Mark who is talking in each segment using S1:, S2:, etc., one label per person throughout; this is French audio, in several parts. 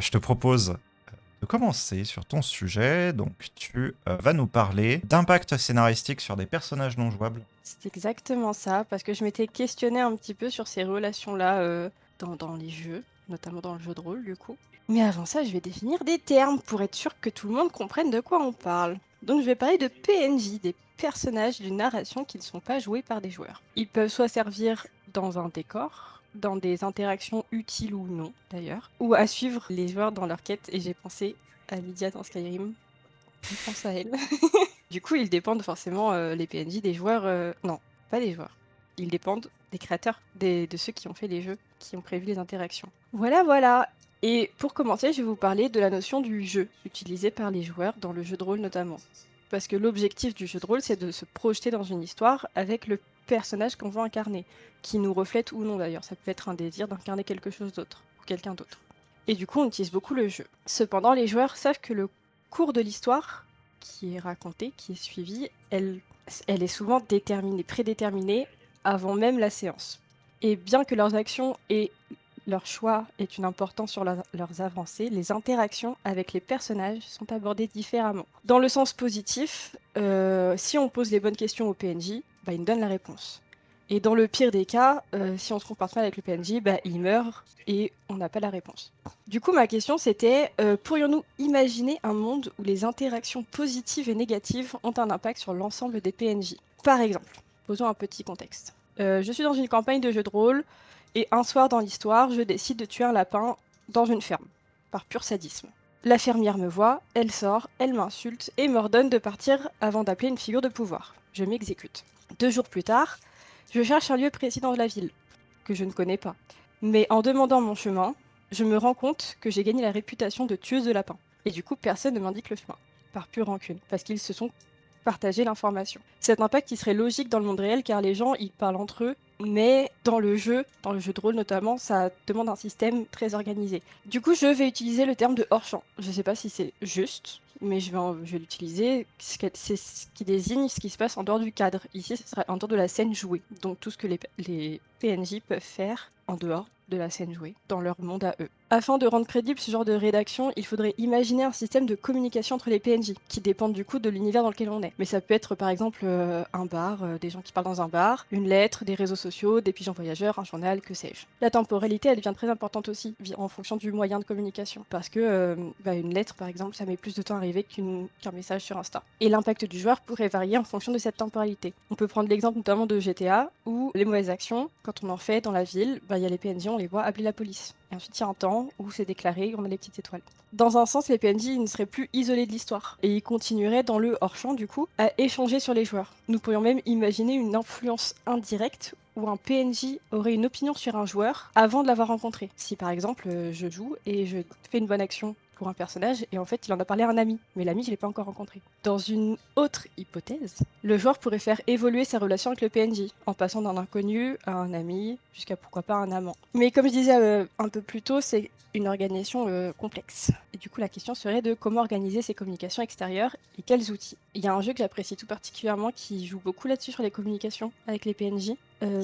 S1: je te propose de commencer sur ton sujet. Donc, tu vas nous parler d'impact scénaristique sur des personnages non jouables.
S2: C'est exactement ça, parce que je m'étais questionnée un petit peu sur ces relations-là dans les jeux, notamment dans le jeu de rôle du coup. Mais avant ça, je vais définir des termes pour être sûr que tout le monde comprenne de quoi on parle. Donc je vais parler de PNJ, des personnages d'une narration qui ne sont pas joués par des joueurs. Ils peuvent soit servir dans un décor, dans des interactions utiles ou non d'ailleurs, ou à suivre les joueurs dans leur quête, et j'ai pensé à Lydia dans Skyrim. On pense à elle. Du coup, ils dépendent forcément, les PNJ des joueurs, non, pas des joueurs. Ils dépendent des créateurs, de ceux qui ont fait les jeux, qui ont prévu les interactions. Voilà, voilà. Et pour commencer, je vais vous parler de la notion du jeu, utilisée par les joueurs dans le jeu de rôle notamment. Parce que l'objectif du jeu de rôle, c'est de se projeter dans une histoire avec le personnage qu'on veut incarner, qui nous reflète ou non d'ailleurs. Ça peut être un désir d'incarner quelque chose d'autre, ou quelqu'un d'autre. Et du coup, on utilise beaucoup le jeu. Cependant, les joueurs savent que le cours de l'histoire qui est racontée, qui est suivie, elle est souvent déterminée, prédéterminée avant même la séance. Et bien que leurs actions et leur choix aient une importance sur leurs avancées, les interactions avec les personnages sont abordées différemment. Dans le sens positif, si on pose les bonnes questions au PNJ, bah, il nous donne la réponse. Et dans le pire des cas, si on se comporte mal avec le PNJ, bah, il meurt et on n'a pas la réponse. Du coup, ma question c'était, pourrions-nous imaginer un monde où les interactions positives et négatives ont un impact sur l'ensemble des PNJ? Par exemple, posons un petit contexte. Je suis dans une campagne de jeu de rôle et un soir dans l'histoire, je décide de tuer un lapin dans une ferme, par pur sadisme. La fermière me voit, elle sort, elle m'insulte et m'ordonne de partir avant d'appeler une figure de pouvoir. Je m'exécute. 2 jours plus tard, je cherche un lieu précis dans la ville, que je ne connais pas. Mais en demandant mon chemin, je me rends compte que j'ai gagné la réputation de tueuse de lapins. Et du coup, personne ne m'indique le chemin, par pure rancune, parce qu'ils se sont partagé l'information. Cet impact, il serait logique dans le monde réel, car les gens, ils parlent entre eux, mais dans le jeu de rôle notamment, ça demande un système très organisé. Du coup, je vais utiliser le terme de hors-champ. Je ne sais pas si c'est juste, mais je vais l'utiliser. C'est ce qui désigne ce qui se passe en dehors du cadre. Ici, ce serait en dehors de la scène jouée. Donc tout ce que les PNJ peuvent faire en dehors de la scène jouée, dans leur monde à eux. Afin de rendre crédible ce genre de rédaction, il faudrait imaginer un système de communication entre les PNJ, qui dépendent du coup de l'univers dans lequel on est. Mais ça peut être par exemple un bar, des gens qui parlent dans un bar, une lettre, des réseaux sociaux, des pigeons voyageurs, un journal, que sais-je. La temporalité, elle devient très importante aussi, en fonction du moyen de communication. Parce que une lettre, par exemple, ça met plus de temps à arriver qu'un message sur Insta. Et l'impact du joueur pourrait varier en fonction de cette temporalité. On peut prendre l'exemple notamment de GTA, où les mauvaises actions, quand on en fait dans la ville, il y a les PNJ, on les voit appeler la police. Et ensuite, il y a un temps où c'est déclaré, on a les petites étoiles. Dans un sens, les PNJ ne seraient plus isolés de l'histoire, et ils continueraient dans le hors-champ, du coup, à échanger sur les joueurs. Nous pourrions même imaginer une influence indirecte où un PNJ aurait une opinion sur un joueur avant de l'avoir rencontré. Si par exemple, je joue et je fais une bonne action pour un personnage, et en fait, il en a parlé à un ami, mais l'ami, je ne l'ai pas encore rencontré. Dans une autre hypothèse, le joueur pourrait faire évoluer sa relation avec le PNJ, en passant d'un inconnu à un ami, jusqu'à pourquoi pas un amant. Mais comme je disais un peu plus tôt, c'est une organisation complexe. Et du coup, la question serait de comment organiser ces communications extérieures et quels outils. Il y a un jeu que j'apprécie tout particulièrement qui joue beaucoup là-dessus sur les communications avec les PNJ.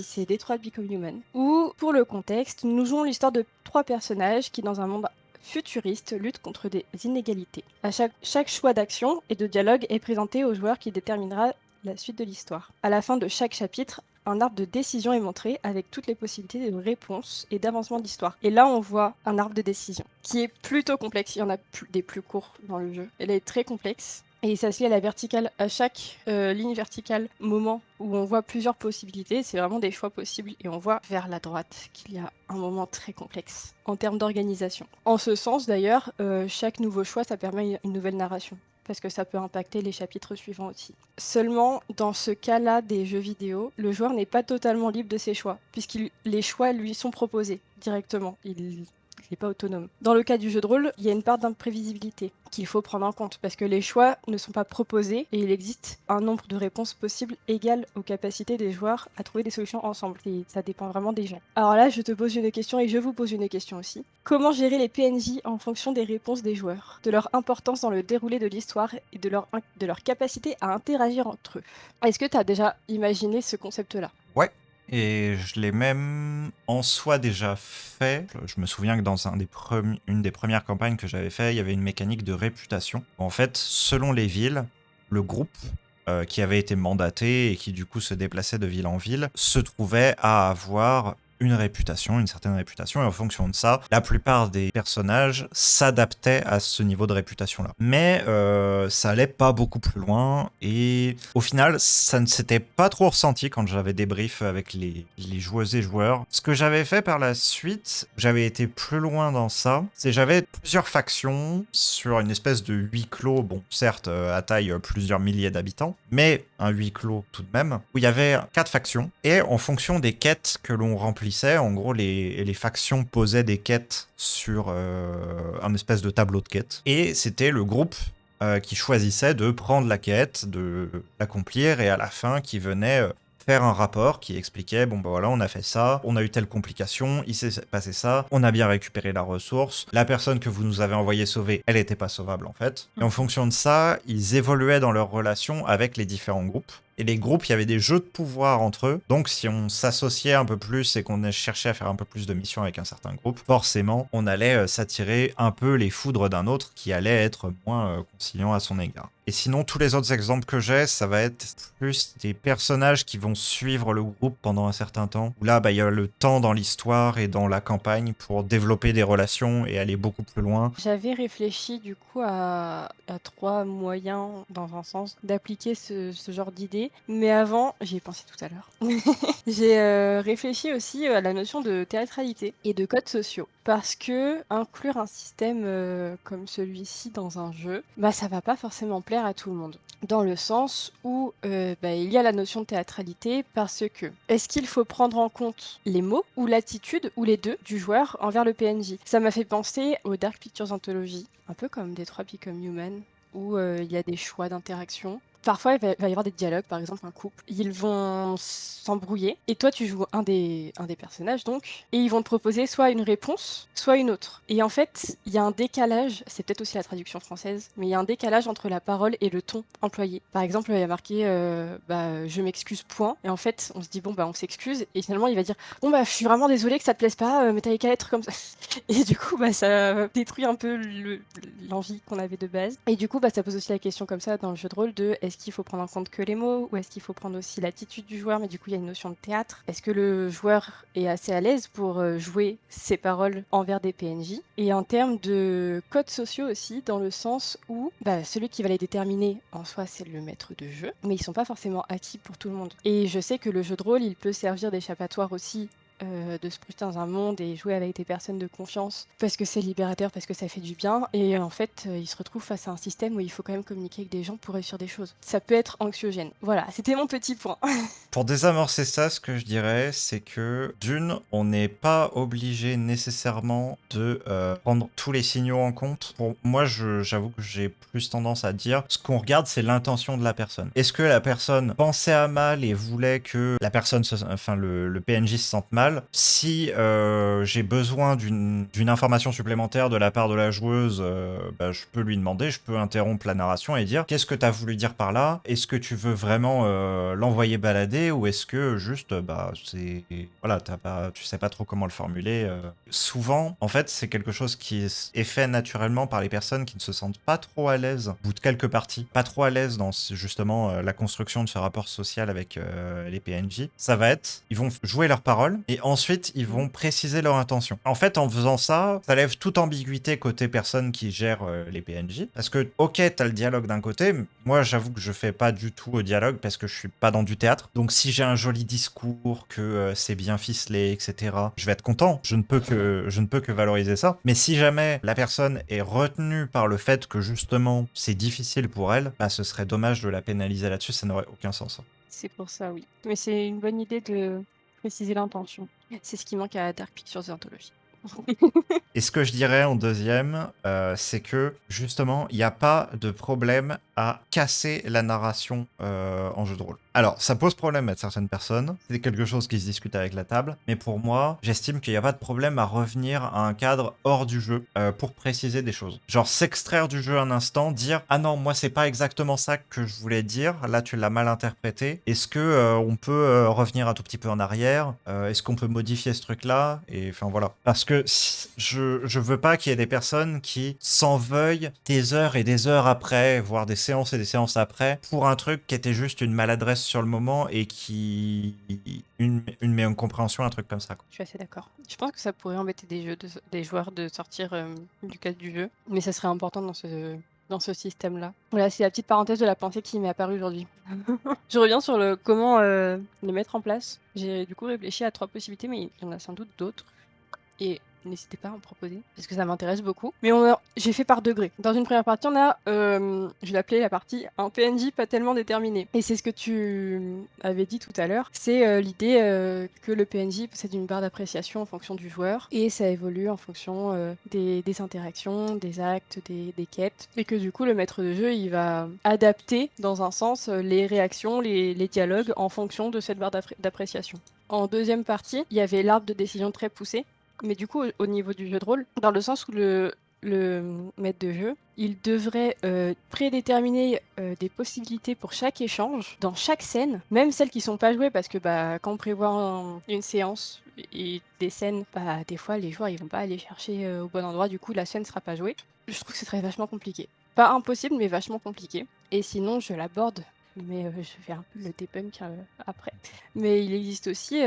S2: C'est Detroit Become Human. Où, pour le contexte, nous jouons l'histoire de 3 personnages qui, dans un monde futuriste, luttent contre des inégalités. À chaque choix d'action et de dialogue est présenté au joueur qui déterminera la suite de l'histoire. À la fin de chaque chapitre, un arbre de décision est montré avec toutes les possibilités de réponse et d'avancement de l'histoire. Et là, on voit un arbre de décision qui est plutôt complexe. Il y en a des plus courts dans le jeu. Elle est très complexe. Et ça se lie à la verticale. À chaque ligne verticale, moment où on voit plusieurs possibilités, c'est vraiment des choix possibles. Et on voit vers la droite qu'il y a un moment très complexe en termes d'organisation. En ce sens, d'ailleurs, chaque nouveau choix, ça permet une nouvelle narration, parce que ça peut impacter les chapitres suivants aussi. Seulement, dans ce cas-là des jeux vidéo, le joueur n'est pas totalement libre de ses choix, puisque les choix lui sont proposés directement. Il n'est pas autonome. Dans le cas du jeu de rôle, il y a une part d'imprévisibilité qu'il faut prendre en compte, parce que les choix ne sont pas proposés et il existe un nombre de réponses possibles égal aux capacités des joueurs à trouver des solutions ensemble. Et ça dépend vraiment des gens. Alors là, je te pose une question et je vous pose une question aussi. Comment gérer les PNJ en fonction des réponses des joueurs, de leur importance dans le déroulé de l'histoire et de leur capacité à interagir entre eux? Est-ce que tu as déjà imaginé ce concept-là?
S1: Ouais. Et je l'ai même en soi déjà fait. Je me souviens que dans une des premières campagnes que j'avais fait, il y avait une mécanique de réputation. En fait, selon les villes, le groupe qui avait été mandaté et qui du coup se déplaçait de ville en ville se trouvait à avoir une certaine réputation, et en fonction de ça, la plupart des personnages s'adaptaient à ce niveau de réputation-là. Mais ça allait pas beaucoup plus loin, et au final, ça ne s'était pas trop ressenti quand j'avais débrief avec les joueuses et joueurs. Ce que j'avais fait par la suite, j'avais été plus loin dans ça, c'est j'avais plusieurs factions sur une espèce de huis clos, bon, certes, à taille plusieurs milliers d'habitants, mais un huis clos tout de même, où il y avait 4 factions, et en fonction des quêtes que l'on remplissait, en gros, les factions posaient des quêtes sur un espèce de tableau de quêtes, et c'était le groupe qui choisissait de prendre la quête, de l'accomplir, et à la fin, qui venait faire un rapport qui expliquait, bon bah voilà, on a fait ça, on a eu telle complication, il s'est passé ça, on a bien récupéré la ressource, la personne que vous nous avez envoyé sauver, elle n'était pas sauvable en fait. Et en fonction de ça, ils évoluaient dans leur relation avec les différents groupes. Et les groupes, il y avait des jeux de pouvoir entre eux. Donc si on s'associait un peu plus et qu'on cherchait à faire un peu plus de missions avec un certain groupe, forcément, on allait s'attirer un peu les foudres d'un autre qui allait être moins conciliant à son égard. Et sinon, tous les autres exemples que j'ai, ça va être plus des personnages qui vont suivre le groupe pendant un certain temps. Où là, bah, il y a le temps dans l'histoire et dans la campagne pour développer des relations et aller beaucoup plus loin.
S2: J'avais réfléchi du coup à 3 moyens, dans un sens, d'appliquer ce genre d'idée, mais avant, j'y ai pensé tout à l'heure. J'ai réfléchi aussi à la notion de théâtralité et de codes sociaux. Parce que inclure un système comme celui-ci dans un jeu, bah ça va pas forcément plaire à tout le monde. Dans le sens où bah, il y a la notion de théâtralité parce que est-ce qu'il faut prendre en compte les mots ou l'attitude ou les deux du joueur envers le PNJ? Ça m'a fait penser aux Dark Pictures Anthology, un peu comme Detroit Become Human, où il y a des choix d'interaction. Parfois, il va y avoir des dialogues, par exemple un couple. Ils vont s'embrouiller et toi, tu joues un des personnages, donc, et ils vont te proposer soit une réponse, soit une autre. Et en fait, il y a un décalage, c'est peut-être aussi la traduction française, mais il y a un décalage entre la parole et le ton employé. Par exemple, il y a marqué je m'excuse, point. Et en fait, on se dit, bon, bah, on s'excuse. Et finalement, il va dire, bon, bah, je suis vraiment désolée que ça te plaise pas, mais t'avais qu'à être comme ça. Et du coup, bah, ça détruit un peu l'envie qu'on avait de base. Et du coup, bah, ça pose aussi la question comme ça dans le jeu de rôle de est-ce qu'il faut prendre en compte que les mots ou est-ce qu'il faut prendre aussi l'attitude du joueur, mais du coup, il y a une notion de théâtre. Est-ce que le joueur est assez à l'aise pour jouer ses paroles envers des PNJ? Et en termes de codes sociaux aussi, dans le sens où bah, celui qui va les déterminer en soi, c'est le maître de jeu, mais ils sont pas forcément acquis pour tout le monde. Et je sais que le jeu de rôle, il peut servir d'échappatoire aussi de se projeter dans un monde et jouer avec des personnes de confiance parce que c'est libérateur, parce que ça fait du bien. Et en fait, il se retrouve face à un système où il faut quand même communiquer avec des gens pour réussir des choses. Ça peut être anxiogène. Voilà, c'était mon petit point.
S1: Pour désamorcer ça, ce que je dirais, c'est que d'une, on n'est pas obligé nécessairement de prendre tous les signaux en compte. Pour moi, j'avoue que j'ai plus tendance à dire, ce qu'on regarde, c'est l'intention de la personne. Est-ce que la personne pensait à mal et voulait que la personne, le PNJ se sente mal? Si j'ai besoin d'une information supplémentaire de la part de la joueuse, bah, je peux lui demander, je peux interrompre la narration et dire, qu'est-ce que tu as voulu dire par là? Est-ce que tu veux vraiment l'envoyer balader, ou est-ce que juste bah c'est voilà, tu sais pas trop comment le formuler. Souvent en fait c'est quelque chose qui est fait naturellement par les personnes qui ne se sentent pas trop à l'aise au bout de quelques parties, pas trop à l'aise dans justement la construction de ce rapport social avec les PNJ. Ça va être, ils vont jouer leurs paroles et ensuite ils vont préciser leur intention. En fait, en faisant ça, ça lève toute ambiguïté côté personne qui gère les PNJ, parce que ok, t'as le dialogue d'un côté, moi j'avoue que je fais pas du tout au dialogue parce que je suis pas dans du théâtre. Donc si j'ai un joli discours, que c'est bien ficelé, etc., je vais être content. Je ne peux que valoriser ça. Mais si jamais la personne est retenue par le fait que justement c'est difficile pour elle, bah ce serait dommage de la pénaliser là-dessus, ça n'aurait aucun sens.
S2: C'est pour ça, oui. Mais c'est une bonne idée de préciser l'intention. C'est ce qui manque à Dark Pictures Anthology.
S1: Et ce que je dirais en deuxième, c'est que justement, il n'y a pas de problème à casser la narration en jeu de rôle. Alors, ça pose problème à certaines personnes, c'est quelque chose qui se discute avec la table, mais pour moi, j'estime qu'il n'y a pas de problème à revenir à un cadre hors du jeu pour préciser des choses. Genre s'extraire du jeu un instant, dire « Ah non, moi c'est pas exactement ça que je voulais dire, là tu l'as mal interprété, est-ce que on peut revenir un tout petit peu en arrière Est-ce qu'on peut modifier ce truc-là ?» Et enfin voilà. Parce que je veux pas qu'il y ait des personnes qui s'en veuillent des heures et des heures après, voire des séances et des séances après, pour un truc qui était juste une maladresse sur le moment et qui... une méincompréhension, un truc comme ça, quoi.
S2: Je suis assez d'accord. Je pense que ça pourrait embêter des joueurs de sortir du cadre du jeu, mais ça serait important dans ce système-là. Voilà, c'est la petite parenthèse de la pensée qui m'est apparue aujourd'hui. Je reviens sur le comment les mettre en place. J'ai du coup réfléchi à 3 possibilités, mais il y en a sans doute d'autres. Et n'hésitez pas à en proposer, parce que ça m'intéresse beaucoup. Mais j'ai fait par degrés. Dans une première partie, on a, je l'ai appelée la partie un PNJ pas tellement déterminé. Et c'est ce que tu avais dit tout à l'heure. C'est l'idée que le PNJ possède une barre d'appréciation en fonction du joueur. Et ça évolue en fonction des interactions, des actes, des quêtes. Et que du coup, le maître de jeu, il va adapter, dans un sens, les réactions, les dialogues en fonction de cette barre d'appréciation. En deuxième partie, il y avait l'arbre de décision très poussé. Mais du coup, au niveau du jeu de rôle, dans le sens où le maître de jeu, il devrait prédéterminer des possibilités pour chaque échange, dans chaque scène, même celles qui sont pas jouées, parce que quand on prévoit une séance et des scènes, des fois les joueurs ils vont pas aller chercher au bon endroit, du coup la scène sera pas jouée. Je trouve que ce serait vachement compliqué. Pas impossible, mais vachement compliqué. Et sinon, je l'aborde, mais je fais un peu le debunk après. Mais il existe aussi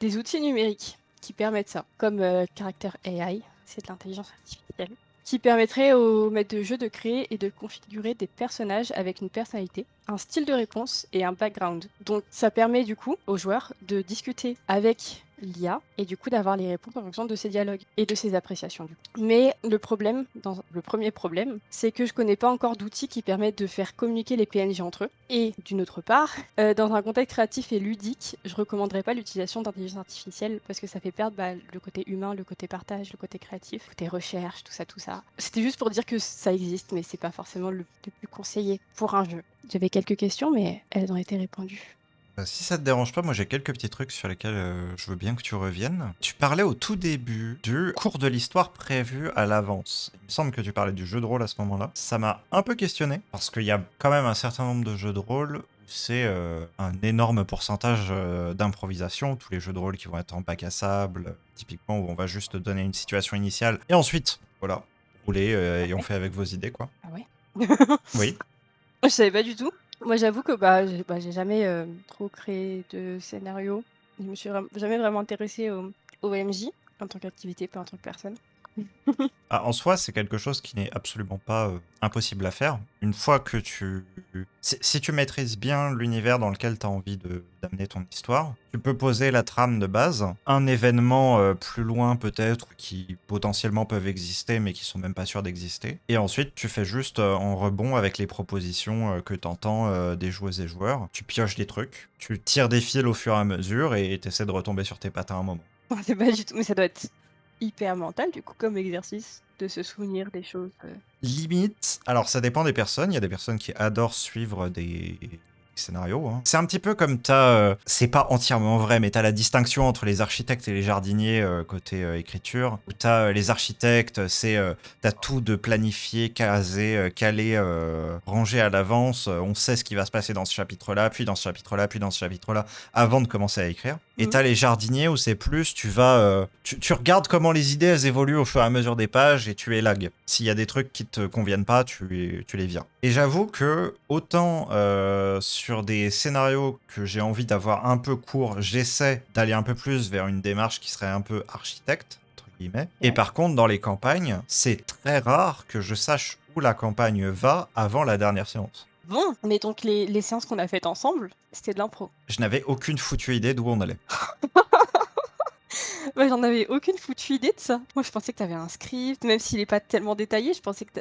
S2: des outils numériques qui permettent ça, comme Character AI, c'est de l'intelligence artificielle, qui permettrait au maître de jeu de créer et de configurer des personnages avec une personnalité, un style de réponse et un background. Donc ça permet du coup aux joueurs de discuter avec l'IA et du coup d'avoir les réponses en fonction de ses dialogues et de ses appréciations. Mais le premier problème, c'est que je connais pas encore d'outils qui permettent de faire communiquer les PNJ entre eux. Et d'une autre part, dans un contexte créatif et ludique, je recommanderais pas l'utilisation d'intelligence artificielle parce que ça fait perdre le côté humain, le côté partage, le côté créatif, le côté recherche, tout ça. C'était juste pour dire que ça existe, mais c'est pas forcément le plus conseillé pour un jeu. J'avais quelques questions, mais elles ont été répondues.
S1: Si ça te dérange pas, moi j'ai quelques petits trucs sur lesquels je veux bien que tu reviennes. Tu parlais au tout début du cours de l'histoire prévu à l'avance. Il me semble que tu parlais du jeu de rôle à ce moment-là. Ça m'a un peu questionné, parce qu'il y a quand même un certain nombre de jeux de rôle où c'est un énorme pourcentage d'improvisation. Tous les jeux de rôle qui vont être en bac à sable, typiquement, où on va juste donner une situation initiale, et ensuite, voilà, rouler et on fait avec vos idées, quoi.
S2: Ah ouais.
S1: Oui.
S2: Je savais pas du tout. Moi, j'avoue que j'ai jamais trop créé de scénario. Je me suis jamais vraiment intéressée au MJ en tant qu'activité, pas en tant que personne.
S1: Ah, en soi, c'est quelque chose qui n'est absolument pas impossible à faire. Une fois que si tu maîtrises bien l'univers dans lequel tu as envie d'amener ton histoire, tu peux poser la trame de base, un événement plus loin peut-être, qui potentiellement peuvent exister mais qui sont même pas sûrs d'exister, et ensuite tu fais juste en rebond avec les propositions que tu entends des joueuses et joueurs. Tu pioches des trucs, tu tires des fils au fur et à mesure et tu essaies de retomber sur tes pattes à un moment.
S2: C'est pas du tout, mais ça doit être hyper mental du coup comme exercice de se souvenir des choses.
S1: Limite, alors ça dépend des personnes. Il y a des personnes qui adorent suivre des scénarios, hein. C'est un petit peu comme c'est pas entièrement vrai, mais t'as la distinction entre les architectes et les jardiniers côté écriture. Où t'as les architectes, t'as tout de planifié, casé, calé, rangé à l'avance. On sait ce qui va se passer dans ce chapitre-là, puis dans ce chapitre-là, puis dans ce chapitre-là, avant de commencer à écrire. Et t'as les jardiniers où c'est plus, tu regardes comment les idées elles évoluent au fur et à mesure des pages et tu élagues. S'il y a des trucs qui te conviennent pas, tu les vires. Et j'avoue que autant sur des scénarios que j'ai envie d'avoir un peu court, j'essaie d'aller un peu plus vers une démarche qui serait un peu architecte, entre guillemets. Et par contre, dans les campagnes, c'est très rare que je sache où la campagne va avant la dernière séance.
S2: Bon, mais donc les séances qu'on a faites ensemble, c'était de l'impro.
S1: Je n'avais aucune foutue idée d'où on allait.
S2: Ouais, j'en avais aucune foutue idée de ça. Moi, je pensais que t'avais un script, même s'il est pas tellement détaillé, je pensais que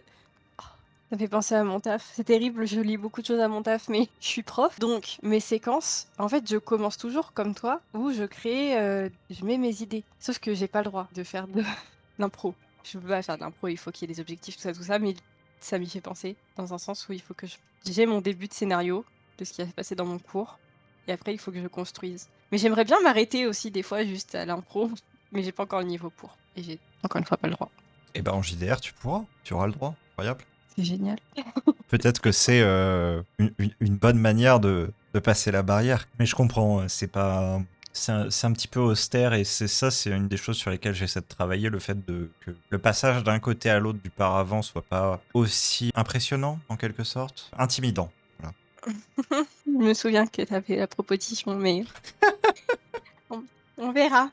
S2: Ça fait penser à mon taf. C'est terrible, je lis beaucoup de choses à mon taf, mais je suis prof, donc mes séquences, en fait, je commence toujours comme toi, où je crée, je mets mes idées. Sauf que j'ai pas le droit de faire de l'impro. Je peux pas faire de l'impro, il faut qu'il y ait des objectifs, tout ça, mais ça m'y fait penser, dans un sens où il faut que j'ai mon début de scénario de ce qui va se passer dans mon cours, et après il faut que je construise. Mais j'aimerais bien m'arrêter aussi des fois juste à l'impro, mais j'ai pas encore le niveau pour, et j'ai encore une fois pas le droit.
S1: Et ben en JDR, tu pourras, tu auras le droit. Incroyable.
S2: C'est génial.
S1: Peut-être que c'est une bonne manière de passer la barrière. Mais je comprends, c'est pas. C'est un petit peu austère et c'est ça, c'est une des choses sur lesquelles j'essaie de travailler, le fait que le passage d'un côté à l'autre du paravent soit pas aussi impressionnant, en quelque sorte, intimidant. Voilà.
S2: Je me souviens que tu avais la proposition, mais on on verra.